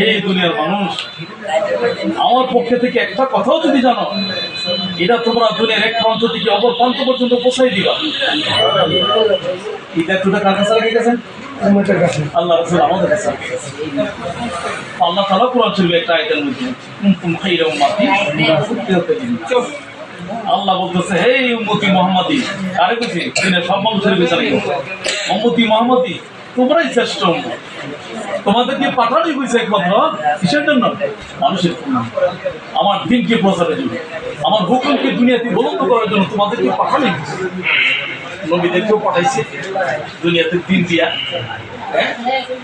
এই দুনিয়ার মানুষ, আমার পক্ষে থেকে একটা কথাও যদি জানো, এটা তোমরা দুনিয়ার এক প্রান্ত থেকে অপর প্রান্ত পর্যন্ত পৌঁছাই দিবা। এটা একটুটা কার কাছে রেখে গেছেন? আল্লাহ রাসূল আমাদের কাছে রেখে গেছেন। আল্লাহ তাআলা কোরআন শরীফে একটা আয়াতের মধ্যে কুনতুম খায়রা উম্মাতিন আল্লাহ বলতেছে, হে উম্মতি মুহাম্মাদি, কারে কইছে? দিনের সব মানুষের বিচারে উম্মতি মুহাম্মাদি, তোমরাই শ্রেষ্ঠ উম্মত। তোমাদেরকে পাঠানোই হয়েছে একমাত্র কিসের জন্য? মানুষের জন্য, আমার দিনকে প্রচারের জন্য, আমার হুকুমকে দুনিয়াতে বলন্দ করার জন্য তোমাদেরকে পাঠানোই হয়েছে। নবীদেরকেও পাঠাইছে দুনিয়াতে দিন দিয়া,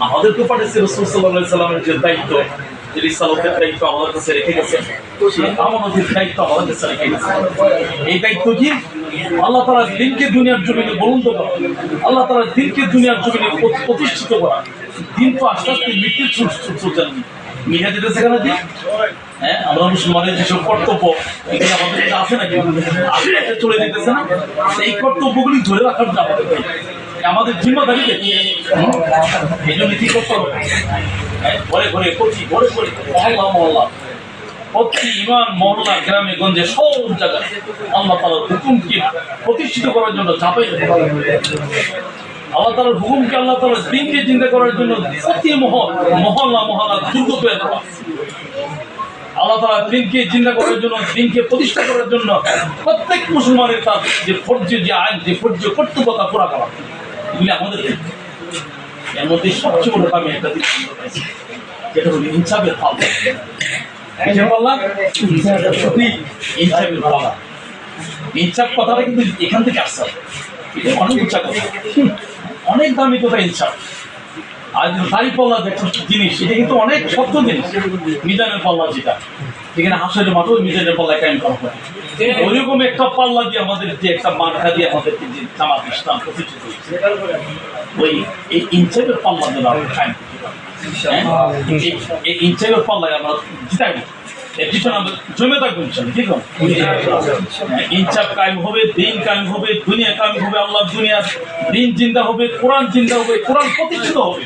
আমাদেরকেও পাঠাইছে। রাসূল সাল্লাল্লাহু আলাইহি সাল্লামের যে দায়িত্ব, যে রিসালাতের দায়িত্ব আমাদের কাছে রেখে গেছে, সেই আমানতের দায়িত্ব আমাদের কাছে রেখে গেছে। এই দায়িত্ব কি? আল্লাহ তাআলা দিনকে দুনিয়ার জমিনে বলন্দ করা, আল্লাহ তাআলা দিনকে দুনিয়ার জমিনে প্রতিষ্ঠিত করা। দিন তো আস্তে আস্তে মৃত্যুর সুযোগ মিলে যেতেছে কেন? দিন, আমরা মুসলমানের যেসব কর্তব্য এখানে আমাদের কাছে আছে নাকি? আস্তে আস্তে চলে যেতেছে না? এই কর্তব্যগুলি ধরে রাখার জন্য আমাদের জিম্মাদারি দেখি। এই জন্য কি করতে হবে? ঘরে ঘরে প্রতি ঘরে ঘরে মহল্লা মহল্লা, প্রতি ইমান মহল্লা, গ্রামে গঞ্জে সব জায়গায় আল্লাহ তাআলার হুকুমকে প্রতিষ্ঠিত করার জন্য চাপাই আল্লাহ তাআলার হুকুমকে, আল্লাহ তাআলার দিনকে চিন্তা করার জন্য প্রতি মহল্লা মহল্লা দুর্গ তৈরি করা। আল্লাহ তাআলা দিনকে চিন্তা করার জন্য, দিনকে প্রতিষ্ঠা করার জন্য প্রত্যেক মুসলমানের তার যে ফরজ, যে আইন, যে ফরজ কর্তব্য তা পুরা করা, এগুলি আমাদের। এর মধ্যে সবচেয়ে বড় আমি একটা দিক যেটা হলো ইনসাফের পাল্লা। ইনসাফের পাল্লা, ইনসাফ কথাটা কিন্তু এখান থেকে আসছে। এটা অনেক উচ্চা কথা, অনেক দামি কথা ইনসাফ। আর দাড়ি পাল্লা দেখো জিনিস, এটা কিন্তু অনেক শক্ত জিনিস। মিজানের পাল্লা যেটা, যেখানে হাসের মাঠে মিজানের পাল্লা কায়েম করা হয়, ওইরকম একটা পাল্লা দিয়ে আমাদের যে একটা মার্কা দিয়ে আমাদেরকে যে জামাত ইসলাম প্রতিষ্ঠিত হয়েছে, ওই এই ইনসাফের পাল্লা যেন আমরা কায়েম করতে পারি। এই ইনসাফের পাল্লায় আমরা জিতাইব, এর পিছনে আমরা জমে থাকবো ইনশাআল্লাহ। ঠিক আছে, ইনসাফ কায়েম হবে, দিন কায়েম হবে, দুনিয়া কায়েম হবে, আল্লাহ দুনিয়ার দিন জিন্দা হবে, কোরআন জিন্দা হবে, কোরআন প্রতিষ্ঠিত হবে।